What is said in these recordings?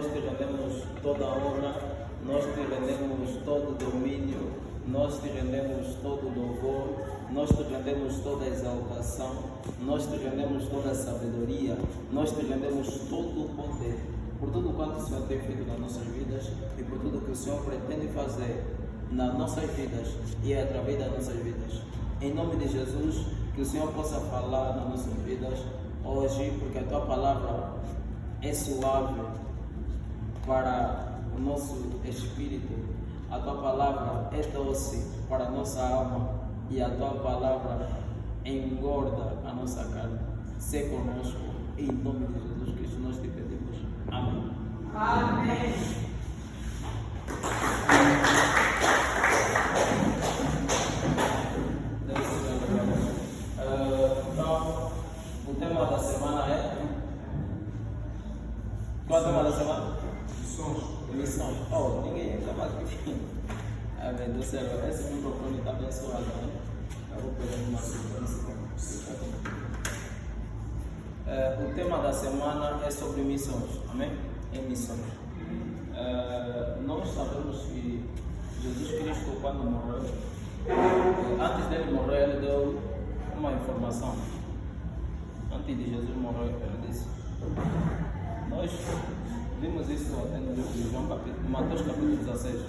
nós te rendemos toda a honra, nós te rendemos todo o domínio, nós te rendemos todo o louvor, nós te rendemos toda a exaltação, nós te rendemos toda a sabedoria, nós te rendemos todo o poder, por tudo quanto o Senhor tem feito nas nossas vidas e por tudo que o Senhor pretende fazer nas nossas vidas e através das nossas vidas. Em nome de Jesus, que o Senhor possa falar nas nossas vidas hoje, porque a Tua palavra é suave para o nosso espírito, a Tua palavra é doce para a nossa alma e a Tua palavra engorda a nossa carne. Sê conosco, em nome de Jesus Cristo nós te pedimos. Amém. Amém. Então, o tema da semana é... Qual é o tema da semana? Missões. Oh, ninguém acaba aqui. Amém, do céu. Esse microfone está abençoado, né? Eu vou pegar uma sequência. O tema da semana é sobre missões. Amém? Em missões. Nós sabemos que Jesus Cristo, quando morreu, antes dele morrer, ele deu uma informação. Antes de Jesus morrer, ele disse. Nós vimos isso até no livro de João, Mateus capítulo 16.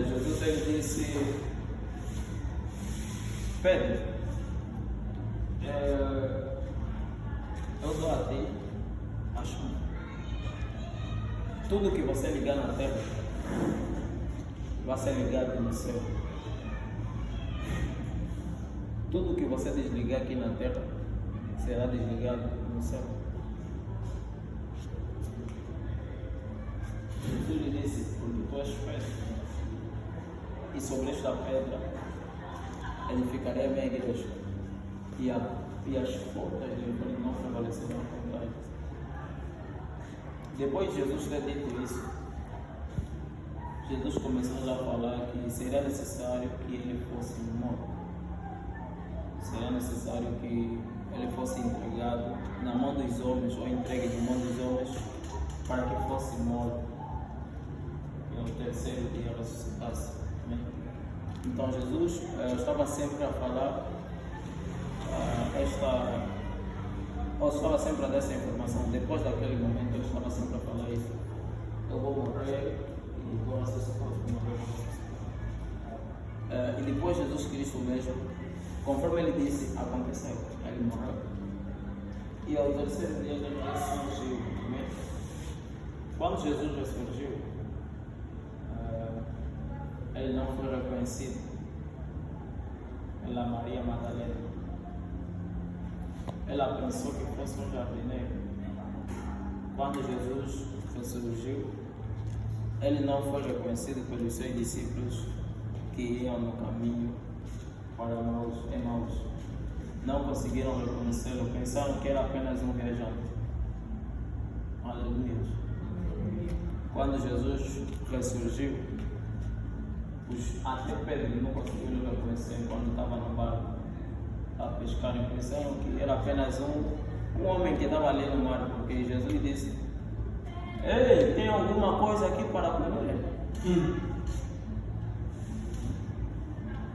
Jesus ele disse: Pedro, eu dou a ti a chama. Tudo que você ligar na terra vai ser ligado no céu. Tudo que você desligar aqui na terra será desligado no céu. Jesus lhe disse: porque tu és pedra, e sobre esta pedra edificarei a minha igreja, e as portas do inferno não prevalecerão contra ela. Depois de Jesus ter dito isso, Jesus começou a falar que seria necessário que ele fosse morto. Seria necessário que ele fosse entregado na mão dos homens, ou entregue de mão dos homens, para que fosse morto e ao terceiro dia ressuscitasse. Amém? Então Jesus estava sempre a falar estava sempre a dar essa informação. Depois daquele momento ele estava sempre a falar isso: eu vou morrer e vou ressuscitar. E depois Jesus Cristo mesmo, conforme ele disse, aconteceu. Ele morreu e ao terceiro dia ele ressurgiu. Amém? Quando Jesus ressurgiu, ele não foi reconhecido pela Maria Madalena. Ela pensou que fosse um jardineiro. Quando Jesus ressurgiu, ele não foi reconhecido pelos seus discípulos que iam no caminho para Emaús. Não conseguiram reconhecê-lo, pensaram que era apenas um viajante. Aleluia. Quando Jesus ressurgiu, até Pedro não conseguiram reconhecer quando estava no barco a pescar. Pensaram que era apenas um homem que estava ali no mar, porque Jesus disse: ei, tem alguma coisa aqui para comer?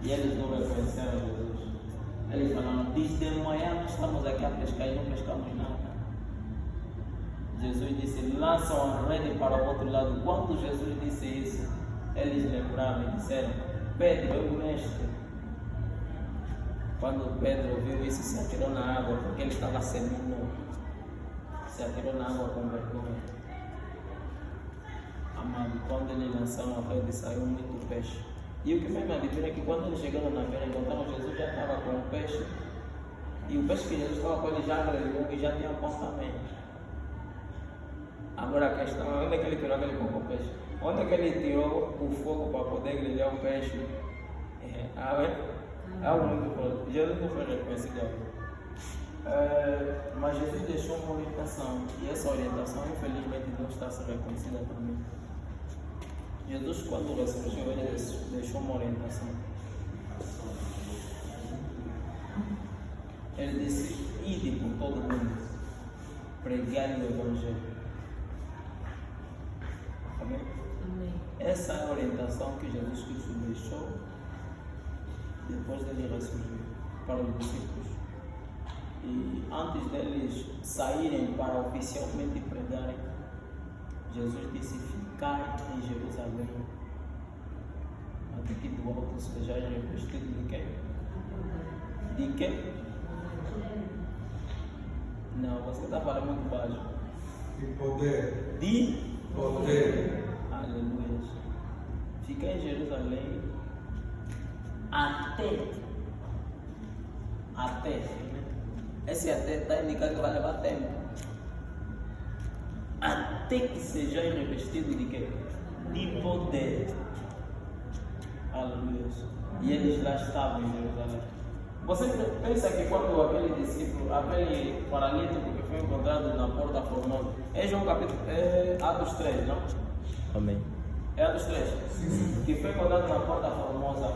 E eles não reconheceram Jesus. Eles falaram: desde manhã nós estamos aqui a pescar e não pescamos nada. Jesus disse: lançam a rede para o outro lado. Quando Jesus disse isso, eles lembraram e disseram: Pedro é o mestre. Quando Pedro ouviu isso, se atirou na água, porque ele estava seminu. Se atirou na água com vergonha. Amado, quando eles lançaram a rede, saiu muito peixe. E o que mais me admira é que quando eles chegaram na beira, encontraram Jesus, já estava com o peixe. E o peixe que Jesus estava com ele já grelhou e já tinha apontamento. Agora a questão é: onde é que ele tirou aquele pouco peixe? Onde é que ele tirou o fogo para poder grelhar o peixe? É algo muito forte. Jesus não foi reconhecido. Mas Jesus deixou uma orientação, e essa orientação infelizmente não está sendo reconhecida por mim. Jesus, quando ressurgiu, ele deixou uma orientação. Ele disse: ide por todo mundo, pregai o Evangelho. essa é a orientação que Jesus Cristo deixou depois dele ressurgir para os discípulos. E antes deles saírem para oficialmente pregarem, Jesus disse: ficai em Jerusalém, até que do alto sejais revestidos de quê? De quê? Não, você está falando muito baixo. De poder. De poder. Aleluia. Fica em Jerusalém até. Esse até está indicando que vai levar tempo. Até que sejam revestidos de quê? De poder. Aleluia. E eles lá estavam em Jerusalém. Você pensa que quando aquele discípulo, aquele paralítico que foi encontrado na porta formosa, é João capítulo, é Atos 3, não? Amém. É Atos 3? Sim. Que foi encontrado na porta formosa.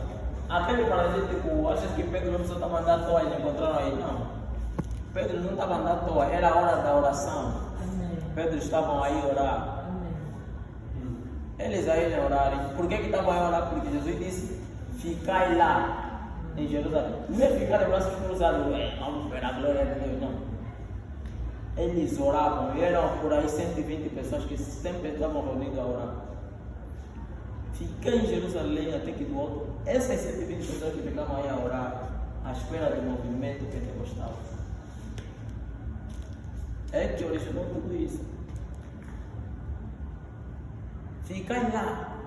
Aquele paralítico, acha que Pedro não estava andando à toa e não encontraram aí? Não. Pedro não estava andando à toa, era a hora da oração. Amém. Pedro estavam aí a orar. Amém. Eles aí a orarem. Por que estavam aí a orar? Porque Jesus disse: ficai lá em Jerusalém. Não é ficar de braços cruzados, vamos ver a glória de Deus, não. Eles oravam, e eram por aí 120 pessoas que sempre estavam reunidas a orar. Ficar em Jerusalém até que do alto, essas 120 pessoas que ficavam aí a orar, à espera do movimento pentecostal, é que originou tudo isso. Ficar lá.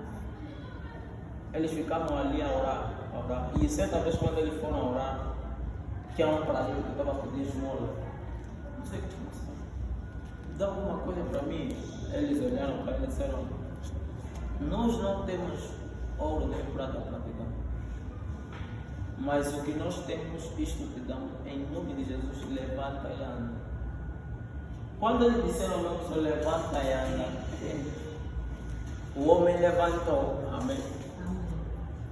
Eles ficavam ali a orar. E certa vez quando eles foram a orar, que era um paralítico que estava pedindo esmola, não sei o que tinha, dá alguma coisa para mim. Eles olharam para ele e disseram: nós não temos ouro nem prata para te dar, mas o que nós temos, isto te damos, em nome de Jesus, levanta e anda. Quando eles disseram não, só levanta e anda, o homem levantou. Amém.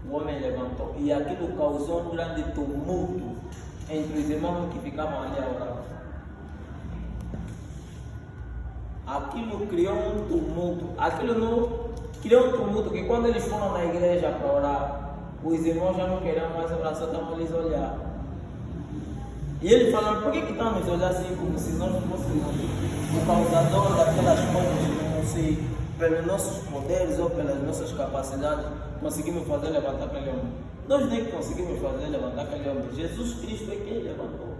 O homem levantou e aquilo causou um grande tumulto entre os irmãos que ficavam ali a orar. Aquilo criou um tumulto. Aquilo não criou um tumulto que quando eles foram na igreja para orar, os irmãos já não queriam mais orar, só estavam eles olhar. E eles falaram: por que estão nos olhar assim como se nós fôssemos o causador daquelas coisas, como se pelos nossos poderes ou pelas nossas capacidades conseguimos fazer levantar aquele homem? Nós nem conseguimos fazer levantar aquele homem. Jesus Cristo é quem levantou.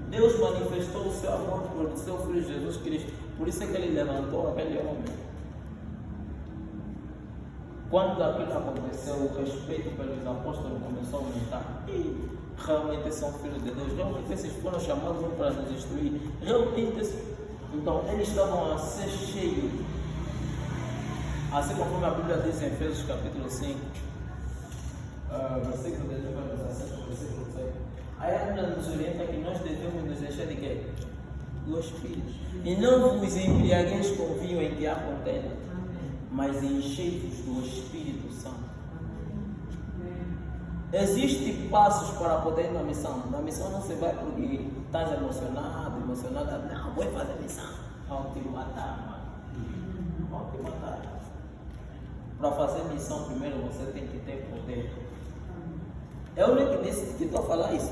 Deus manifestou o seu amor por seu Filho Jesus Cristo. Por isso é que ele levantou aquele homem. Quando aquilo aconteceu, o respeito pelos apóstolos começou a aumentar. E realmente são filhos de Deus. Realmente esses foram chamados para nos destruir. Realmente, então eles estavam a ser cheios. Assim conforme a Bíblia diz em Efésios capítulo 5, versículo 17, versículo 6. Aí a Bíblia nos orienta que nós devemos nos encher de quê? Do Espírito. E não vos embriagueis com vinho em que há contenda, mas enchei-vos do Espírito Santo. Existem passos para poder ir na missão. Na missão não se vai porque estás emocionado. Não, vou fazer missão. Vão te matar, mano. Vão te matar. Para fazer missão, primeiro você tem que ter poder. É o único que disse que estou a falar isso.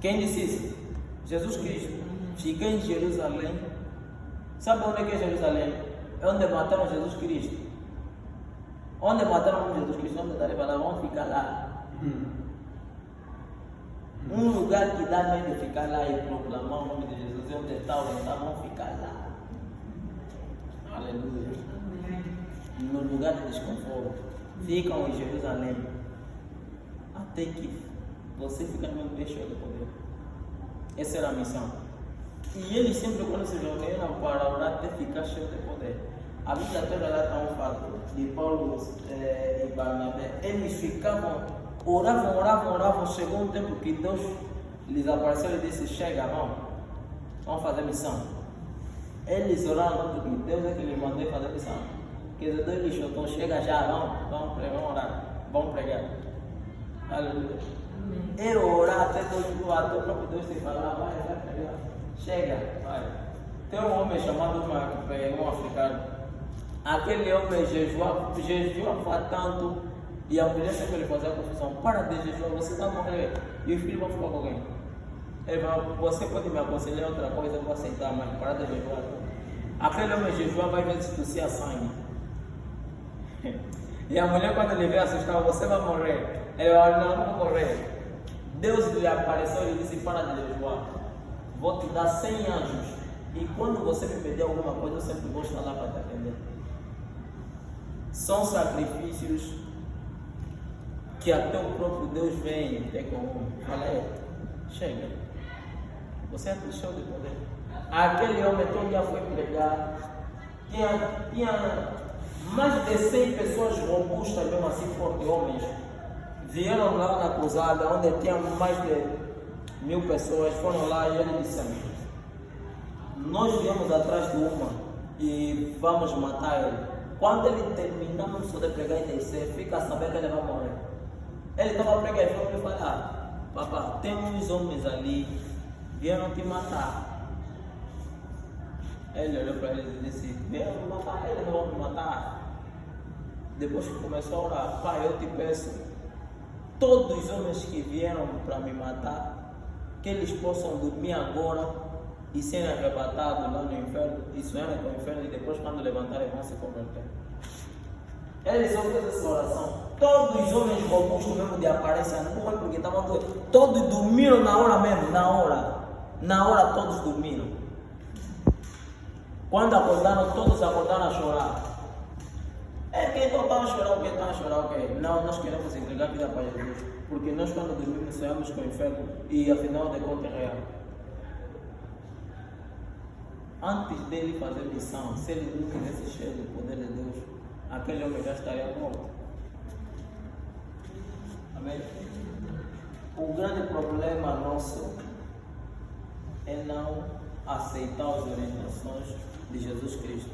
Quem disse isso? Jesus Cristo. Fica em Jerusalém. Sabe onde é Jerusalém? É onde mataram Jesus Cristo. Onde mataram Jesus Cristo? Onde está lá? Vamos ficar lá. Um lugar que dá medo de ficar lá e proclamar o nome de Jesus. Onde está o altar? Vamos ficar lá. Aleluia. No lugar de desconforto, ficam em Jerusalém até que você fica no meio cheio de poder. Essa era a missão. E eles sempre, quando se reuniram para orar, até ficar cheio de poder. A Bíblia toda lá está um fato de Paulo e Barnabé. Eles ficavam, oravam. Chegou um tempo que Deus lhes apareceu e disse: chega, vamos fazer missão. Eles oraram tanto que Deus é que lhes mandou fazer missão. Quer dizer, Deus lhes chutou: chega já, vamos orar, vamos pregar. Aleluia. Era orar até Deus, o próprio Deus te falar: vai pregar. Chega, vai. Tem um homem chamado um africano. Aquele homem jejuava tanto e a mulher sempre lhe fazia a confusão: para de jejuar, você vai morrer e o filho vai ficar com quem? Ele falou: você pode me aconselhar outra coisa, eu vou aceitar, mas para de jejuar. Aquele homem jejuava vai ver se tossia sangue. E a mulher, quando ele veio assustar: você vai morrer. Ele falou: não vou morrer. Deus lhe apareceu e disse: para de jejuar, vou te dar 100 anjos. E quando você me pedir alguma coisa, eu sempre vou estar lá para te atender. São sacrifícios que até o próprio Deus vem ter comum. Fala: chega, você é cheio de poder. Aquele homem todo dia foi pregar. Tinha mais de 100 pessoas robustas, mesmo assim, fortes homens. Vieram lá na cruzada, onde tinha mais de 1000 pessoas. Foram lá e ele disse: nós viemos atrás de uma e vamos matar ele. Quando ele terminar só de pregar e descer, fica sabendo que ele vai morrer. Ele estava pregando e falou: papá, tem uns homens ali, vieram te matar. Ele olhou para ele e disse: vieram me matar, eles não vão me matar. Depois começou a orar: pai, eu te peço, todos os homens que vieram para me matar, que eles possam dormir agora e serem arrebatados lá no inferno, e sonharem com o inferno, e depois, quando levantarem, vão se converter. Ele só fez essa oração. Todos os homens robustos mesmo de aparência, não foi porque estavam doentes, todos dormiram na hora mesmo, na hora todos dormiram. Quando acordaram, todos acordaram a chorar. Quem então estava a chorar, quem estava a chorar, ok? Não, nós queremos entregar a vida para Jesus, porque nós, quando dormimos, sonhamos com o inferno, e afinal de contas é real. Antes dele fazer missão, se ele não tivesse cheio do poder de Deus, aquele homem já estaria morto. Amém? O grande problema nosso é não aceitar as orientações de Jesus Cristo.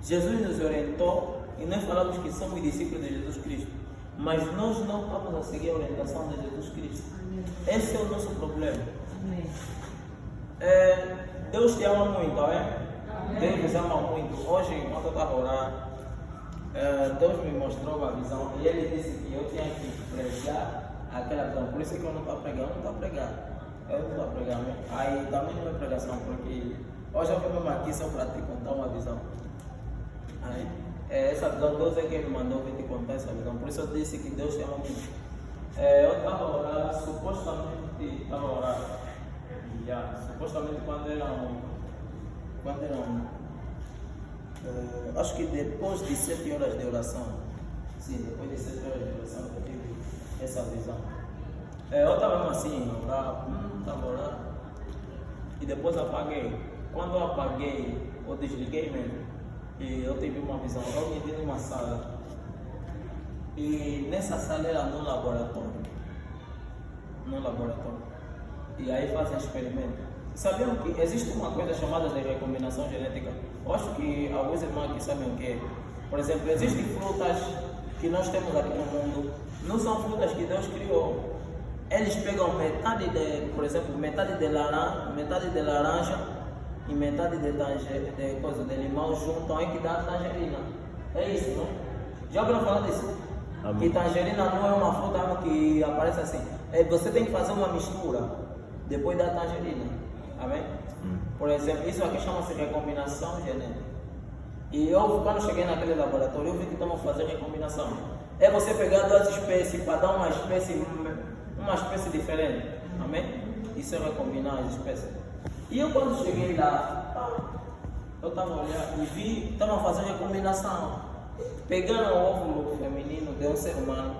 Jesus nos orientou e nós falamos que somos discípulos de Jesus Cristo, mas nós não estamos a seguir a orientação de Jesus Cristo. Esse é o nosso problema. Deus te ama muito, amém? Deus nos ama muito. Hoje, enquanto eu estava a orar, Deus me mostrou uma visão e Ele disse que eu tinha que pregar aquela visão. Por isso que eu não estou pregando, eu não estou a pregar. Aí também não é pregação, porque hoje eu vim aqui só para te contar uma visão. Aí, essa visão, Deus é quem me mandou vir te contar essa visão. Por isso eu disse que Deus te ama muito. Eu estava a orar, supostamente estava a orar. Supostamente quando eram acho que depois de 7 horas de oração, sim, depois de 7 horas de oração eu tive essa visão. Eu estava assim, estava a orar e depois apaguei. Quando eu apaguei, eu desliguei mesmo e eu tive uma visão. Eu me vi numa sala e nessa sala era num laboratório. E aí fazem experimento. Sabiam que existe uma coisa chamada de recombinação genética? Eu acho que alguns irmãos aqui sabem o que é. Por exemplo, existem frutas que nós temos aqui no mundo, não são frutas que Deus criou. Eles pegam metade de laranja e metade de limão, juntam aí que dá tangerina. É isso, não? Já ouviram falar disso? Que tangerina não é uma fruta que aparece assim. Você tem que fazer uma mistura depois da tangerina. Amém? Por exemplo, isso aqui chama-se recombinação genética. E eu, quando cheguei naquele laboratório, eu vi que estamos fazendo recombinação. É você pegar 2 espécies para dar uma espécie diferente. Amém? Isso é recombinar as espécies. E eu, quando cheguei lá, eu estava olhando e vi que estavam fazendo recombinação. Pegaram o óvulo feminino de um ser humano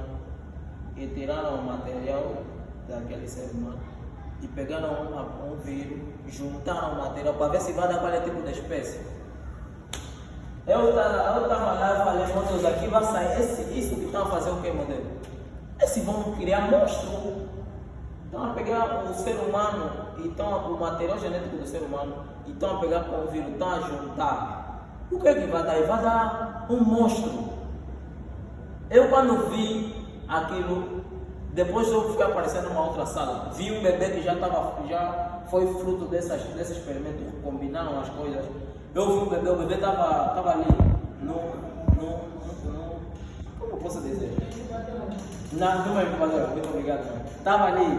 e tiraram o material daquele ser humano. E pegaram um vírus, juntaram o material para ver se vai dar qualquer tipo de espécie. Eu estava lá e falei: meu Deus, aqui vai sair isso que estão a fazer o que, meu Deus? Esses vão criar monstro. Estão a pegar o ser humano, o material genético do ser humano, e estão a pegar com o vírus, estão a juntar. O que é que vai dar? Vai dar um monstro. Eu, quando vi aquilo, depois eu fiquei aparecendo numa outra sala, vi um bebê que já foi fruto desse experimento, combinaram as coisas. Eu vi o bebê estava ali, como posso dizer? Não é incubadora, muito obrigado. Estava ali.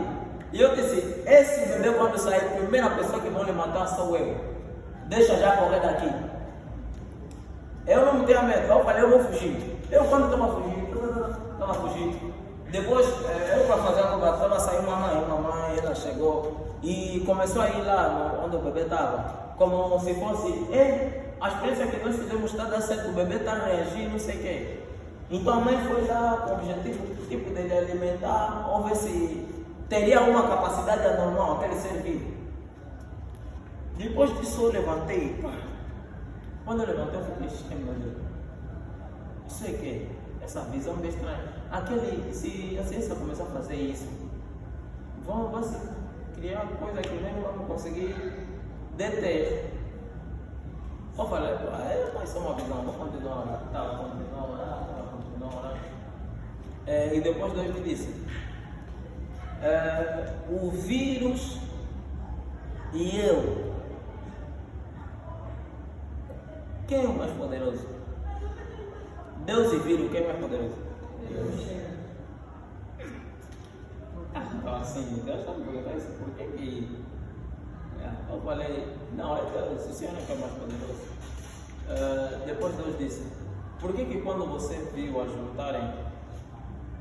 E eu disse, esse bebê quando sair, a primeira pessoa que vão lhe matar sou eu. Deixa já correr daqui. Eu não tenho medo, eu falei, eu vou fugir. Eu quando estava fugindo. Depois, eu para fazer a cobertura, saiu mamãe, ela chegou e começou a ir lá onde o bebê estava. Como se fosse, a experiência que nós fizemos está dando certo, o bebê está a reagir, não sei o quê. Então a mãe foi lá com o objetivo tipo de ele alimentar, ou ver se teria uma capacidade anormal aquele ser vivo. Depois disso eu levantei. Quando eu levantei, eu falei, meu Deus, isso é que? Essa visão bem estranha. Se a ciência começar a fazer isso, vão se criar coisa que nem vamos conseguir deter. Eu falei, mas é uma visão, vou continuar lá, e depois Deus me disse, o vírus e eu, quem é o mais poderoso? Deus e vírus, quem é mais poderoso? Deus. Então assim, Deus está me perguntando isso, por que eu falei, não, é Deus, o Senhor é que é mais poderoso. Depois Deus disse, por que quando você viu ajuntarem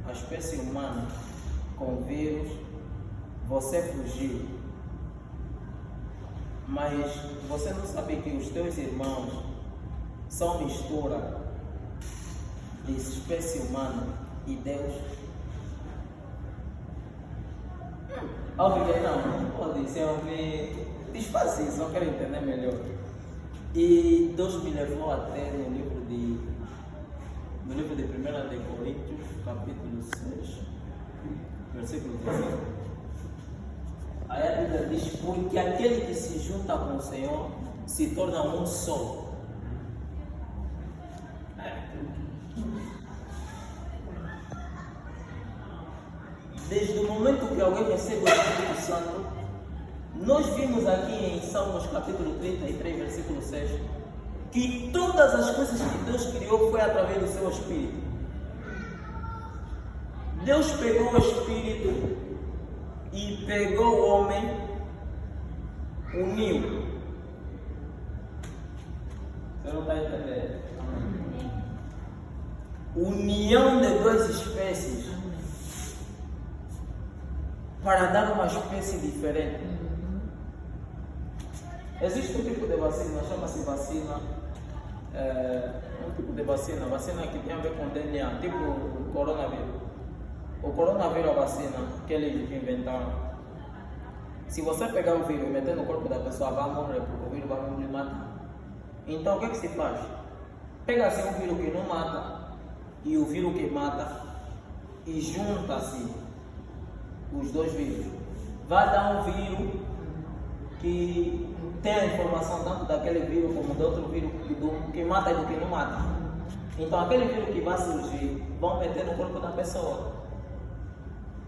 a espécie humana com o vírus, você fugiu? Mas você não sabe que os teus irmãos são mistura de espécie humana e Deus? Eu fiquei, não pode ser, eu me desfaz isso, eu quero entender melhor. E Deus me levou até no livro de 1 de Coríntios, capítulo 6, versículo 16. Aí a Bíblia diz, porque aquele que se junta com o Senhor se torna um só. Desde o momento que alguém recebe o Espírito Santo, nós vimos aqui em Salmos capítulo 33, versículo 6, que todas as coisas que Deus criou foi através do seu Espírito. Deus pegou o Espírito e pegou o homem, uniu. Você não está entendendo? União de duas espécies para dar uma espécie diferente. Existe um tipo de vacina, chama-se vacina, um tipo de vacina que tem a ver com DNA, tipo o coronavírus. O coronavírus é a vacina que eles inventaram. Se você pegar o vírus e meter no corpo da pessoa, vai morrer, porque o vírus vai lhe matar. Então o que se faz? Pega-se um vírus que não mata e o vírus que mata e junta-se os dois vírus. Vai dar um vírus que tem a informação tanto daquele vírus como do outro vírus que mata e do que não mata. Então aquele vírus que vai surgir, vão meter no corpo da pessoa.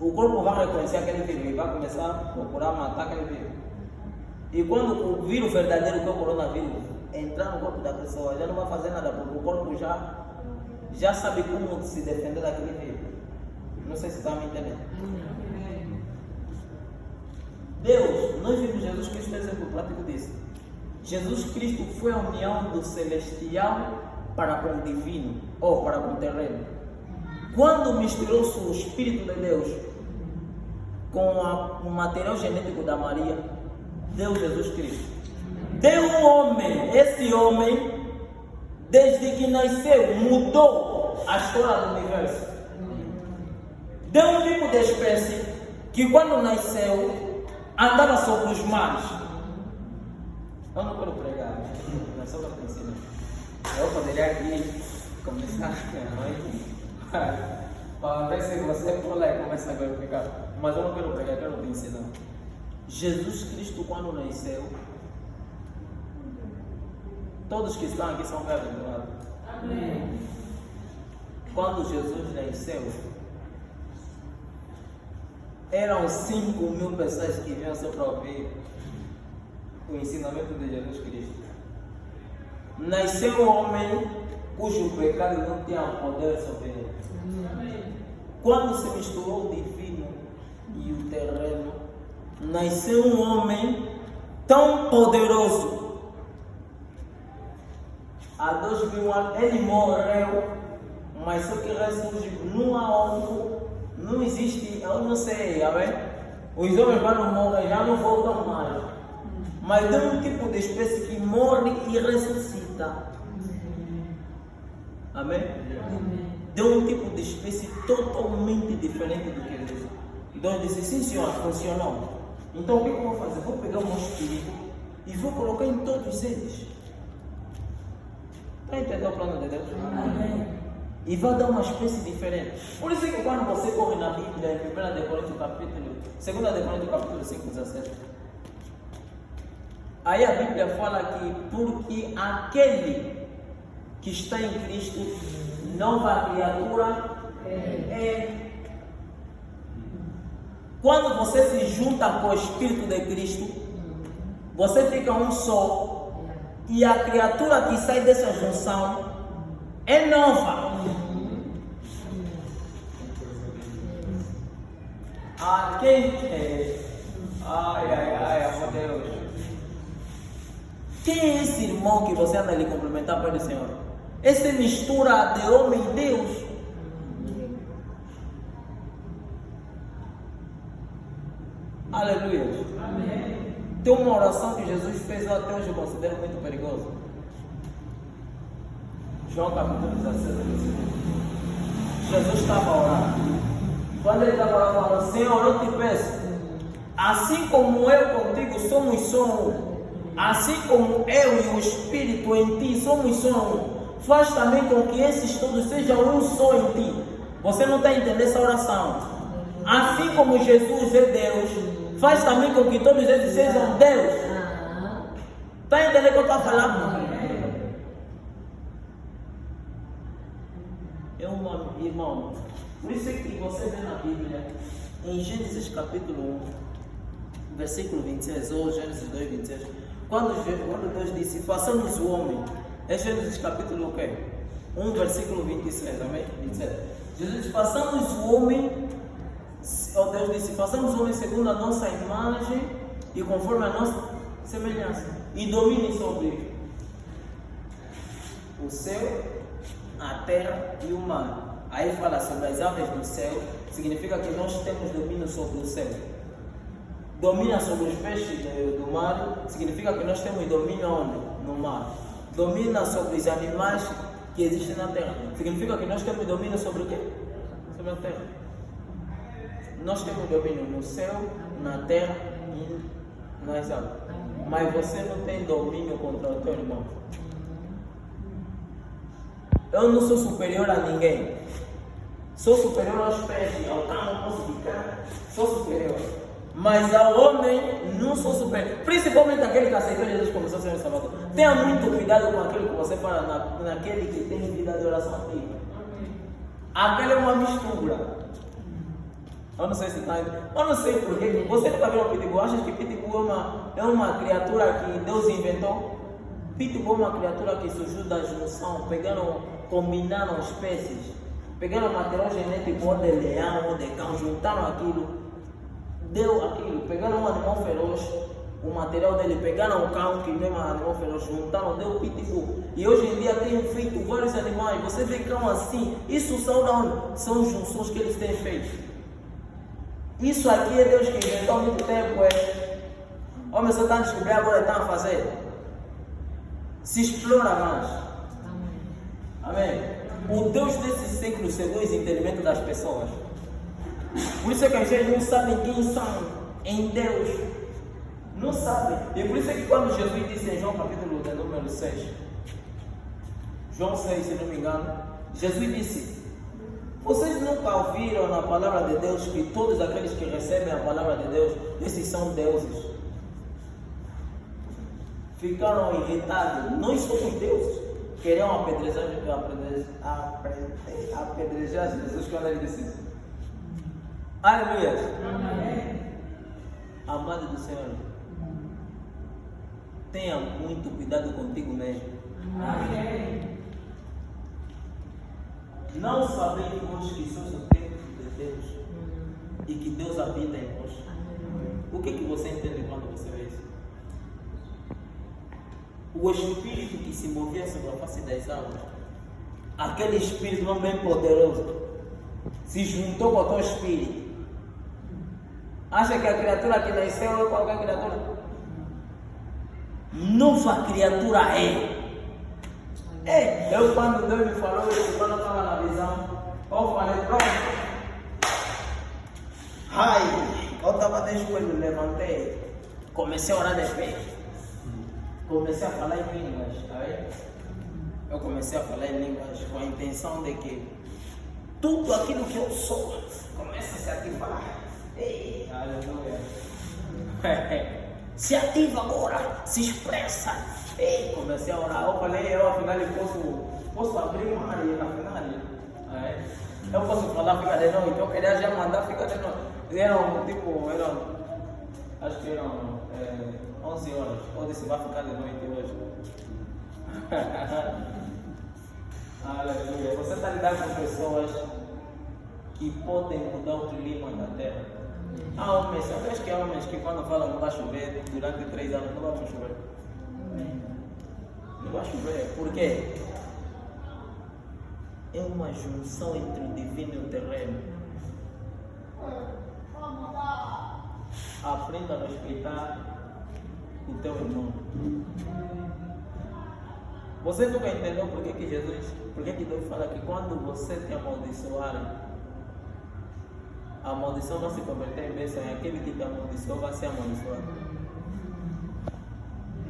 O corpo vai reconhecer aquele vírus e vai começar a procurar matar aquele vírus. E quando o vírus verdadeiro, que é o coronavírus, entrar no corpo da pessoa, já não vai fazer nada, porque o corpo já sabe como se defender daquele vírus. Não sei se está me entendendo. Deus, nós vimos Jesus Cristo exemplo prático disso. Jesus Cristo foi a união do celestial para com o divino, ou para com o terreno. Quando misturou-se o Espírito de Deus com o material genético da Maria, deu Jesus Cristo. Deu um homem, esse homem, desde que nasceu, mudou a história do universo. Deu um tipo de espécie que quando nasceu, andava sobre os mares. Eu não quero pregar, mas só para te ensinar. Eu poderia aqui começar para ver se você pula e começa a glorificar. Mas eu não quero pregar, eu quero te ensinar. Jesus Cristo, quando nasceu, todos que estão aqui são bem-aventurados. Amém. Quando Jesus nasceu, eram 5.000 pessoas que vinham só para ouvir o ensinamento de Jesus Cristo. Nasceu um homem cujo pecado não tinha poder sobre ele. Quando se misturou o divino e o terreno, nasceu um homem tão poderoso. Há 2000 anos ele morreu, mas só que ressurgiu numa onda, não existe, eu não sei, amém? Os homens quando morrem já não voltam mais. Mas tem um tipo de espécie que morre e ressuscita. Amém? Tem um tipo de espécie totalmente diferente do que eles. Então eu disse, sim senhor, funcionou. Então o que eu vou fazer? Vou pegar o meu espírito e vou colocar em todos eles. Para entender o plano de Deus? Amém. E vai dar uma espécie diferente. Por isso que quando você corre na Bíblia, em 1 Coríntios capítulo, 2 Coríntios capítulo 5, 17, aí a Bíblia fala que porque aquele que está em Cristo, nova criatura é. Quando você se junta com o Espírito de Cristo, você fica um só. E a criatura que sai dessa junção é nova. Quem é? Ai, meu Deus. Quem é esse irmão que você anda ali complementar para o Senhor? Essa mistura de homem e Deus. Aleluia. Amém. Tem uma oração que Jesus fez, eu até hoje eu considero muito perigosa. João capítulo 17. Jesus estava orando. Quando ele estava orando, falou: Senhor, eu te peço, assim como eu contigo somos só um, assim como eu e o Espírito em ti somos só um, faz também com que esses todos sejam um só em ti. Você não está entendendo essa oração? Assim como Jesus é Deus, faz também com que todos eles sejam Deus. Está entendendo o que eu estou falando? Irmão, por isso é que você vê na Bíblia, em Gênesis capítulo 1, versículo 26, ou Gênesis 2, 26, quando Deus disse, façamos o homem, é Gênesis capítulo 1, versículo 26, amém? 27. Jesus disse, façamos o homem, Deus disse, façamos o homem segundo a nossa imagem e conforme a nossa semelhança, e domine sobre o céu, a terra e o mar. Aí fala sobre as aves do céu, significa que nós temos domínio sobre o céu. Domina sobre os peixes do mar, significa que nós temos domínio onde? No mar. Domina sobre os animais que existem na terra, significa que nós temos domínio sobre o quê? Sobre a terra. Nós temos domínio no céu, na terra e nas águas. Mas você não tem domínio contra o teu irmão. Eu não sou superior a ninguém. Sou superior aos peixes, ao carro posso ficar. Sou superior. Mas ao homem não sou superior. Principalmente aquele que aceitou Jesus como seu Senhor e Salvador. Tenha muito cuidado com aquilo que você fala naquele que tem vida de oração ativa. Aquela é uma mistura. Eu não sei se está. Eu não sei porquê. Você nunca viu um pitbull? Acha que pitbull é uma criatura que Deus inventou? Pitbull é uma criatura que surgiu da junção, combinaram espécies, pegaram material genético ou de leão ou de cão, juntaram aquilo, deu aquilo, pegaram um animal feroz, o material dele, pegaram o cão que não é um animal feroz, juntaram, deu pitbull. E hoje em dia tem feito vários animais, você vê cão assim, isso são junções que eles têm feito. Isso aqui é Deus que inventou há muito tempo, Homem, você está a descobrir agora, está a fazer. Se explora mais. Amém. O Deus desse século cegou os entendimentos das pessoas. Por isso é que às vezes não sabem quem são em Deus. Não sabem. E por isso é que quando Jesus disse em João capítulo número 6, João 6, se não me engano, Jesus disse: vocês nunca ouviram na palavra de Deus que todos aqueles que recebem a palavra de Deus, esses são deuses? Ficaram irritados. Nós somos deuses. Queriam apedrejar Jesus quando ele disse isso. Aleluia. Amém. Amado do Senhor, tenha muito cuidado contigo mesmo. Amém. Não sabeis vós que sois o templo de Deus e que Deus habita em vós. O que você entende quando você vê isso? O Espírito que se movia sobre a face das águas, aquele Espírito não bem poderoso, se juntou com o teu Espírito. Acha que a criatura que nasceu é qualquer criatura? Nova criatura é. Eu quando Deus me falou isso, quando eu estava na visão, eu falei, pronto. Eu estava de joelho, levantei, comecei a orar de pé. Comecei a falar em línguas, tá vendo? Eu comecei a falar em línguas com a intenção de que tudo aquilo que eu sou começa a se ativar. Ei, aleluia. Se ativa agora, se expressa. Ei, comecei a orar. Eu falei, afinal posso abrir uma área, afinal. Eu posso falar, fica de noite. Eu queria já mandar ficar de noite. Acho que eram 11 horas. Eu disse, vai ficar de noite hoje. Aleluia. Você está lidando com pessoas que podem mudar o clima da terra. Há homens, sabes que há homens que quando falam não vai chover, durante 3 anos não vai chover. Não vai chover. Por quê? É uma junção entre o divino e o terreno. Aprenda a respeitar o teu irmão. Você nunca entendeu por que Deus fala que quando você te amaldiçoar, a maldição vai se converter em bênção e aquele que te amaldiçoou vai ser amaldiçoado.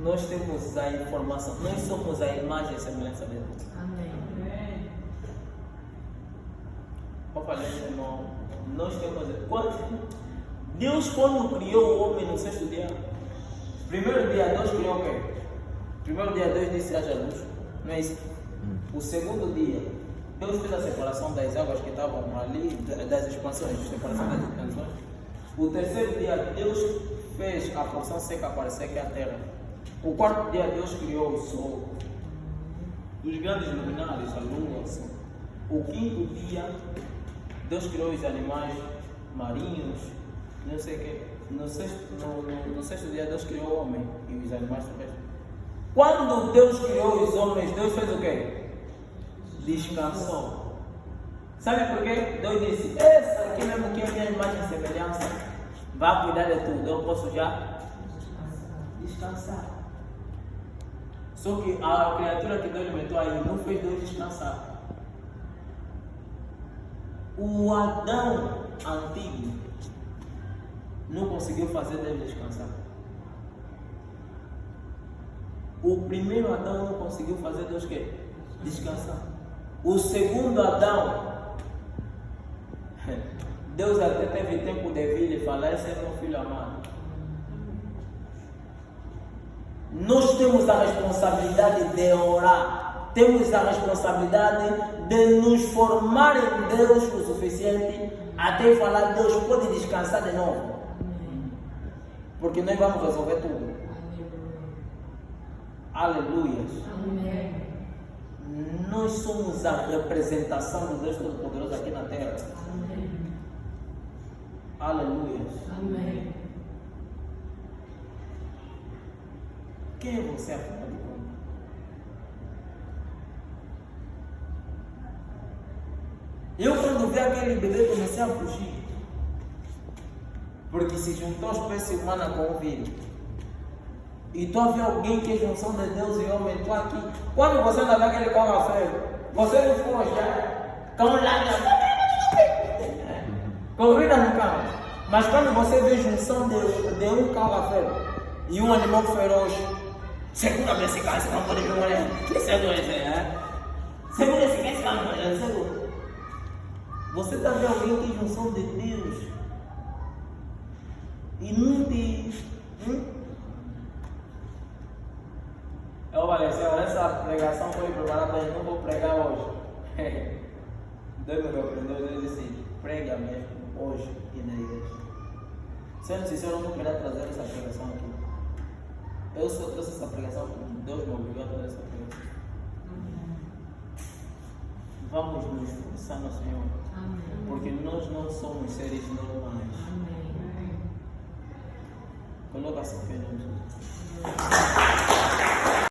Nós temos a informação, nós somos a imagem e semelhança de Deus. Amém. Eu falei, irmão, nós temos. Deus, quando criou o homem no 6º dia, primeiro dia Deus criou o quê? Primeiro dia Deus disse haja luz, não é isso? O segundo dia, Deus fez a separação das águas que estavam ali, das expansões, a separação das expansões. O terceiro dia, Deus fez a porção seca aparecer, que é a terra. O quarto dia, Deus criou o sol, os grandes luminares, a lua, assim. O quinto dia, Deus criou os animais marinhos, não sei o que. No sexto dia, Deus criou o homem e os animais terrestres. Quando Deus criou os homens, Deus fez o quê? Descansou. Sabe por quê? Deus disse, essa aqui mesmo que é minha imagem e semelhança, vai cuidar de tudo, eu posso já descansar. Só que a criatura que Deus inventou aí não fez Deus descansar. O Adão antigo não conseguiu fazer Deus descansar. O primeiro Adão não conseguiu fazer Deus quê? Descansar. O segundo Adão, Deus até teve tempo de vir e falar, esse é meu filho amado. Nós temos a responsabilidade de orar, temos a responsabilidade de nos formar em Deus o suficiente até falar, Deus pode descansar de novo. Porque nós vamos resolver tudo. Aleluia. Nós somos a representação do Deus Todo-Poderoso aqui na terra. Aleluia. Amém. Quem é você afinal de contas? Eu quando vi aquele bebê comecei a fugir. Porque se juntou a espécie humana com o vírus. E tu havia alguém que é junção de Deus e homem, tu aqui. Quando você anda naquele carro a ferro, você não foge, cão lá, corrida no carro. Mas quando você vê junção de um carro a ferro e um animal feroz, segura esse carro, senão pode morrer. Segura esse, segura esse carro, senão pode morrer, segura. Você está vendo alguém que é junção de Deus e não de... Eu falei, Senhor, essa pregação foi preparada, mas não vou pregar hoje. Deus me repreendeu, Deus disse, prega mesmo hoje e na igreja. Sendo sincero, eu não queria trazer essa pregação aqui. Eu só trouxe essa pregação porque Deus me obrigou a trazer essa pregação. vamos nos esforçar no Senhor. Amém. Porque nós não somos seres normais. Amém. Coloca-se a fé em Jesus.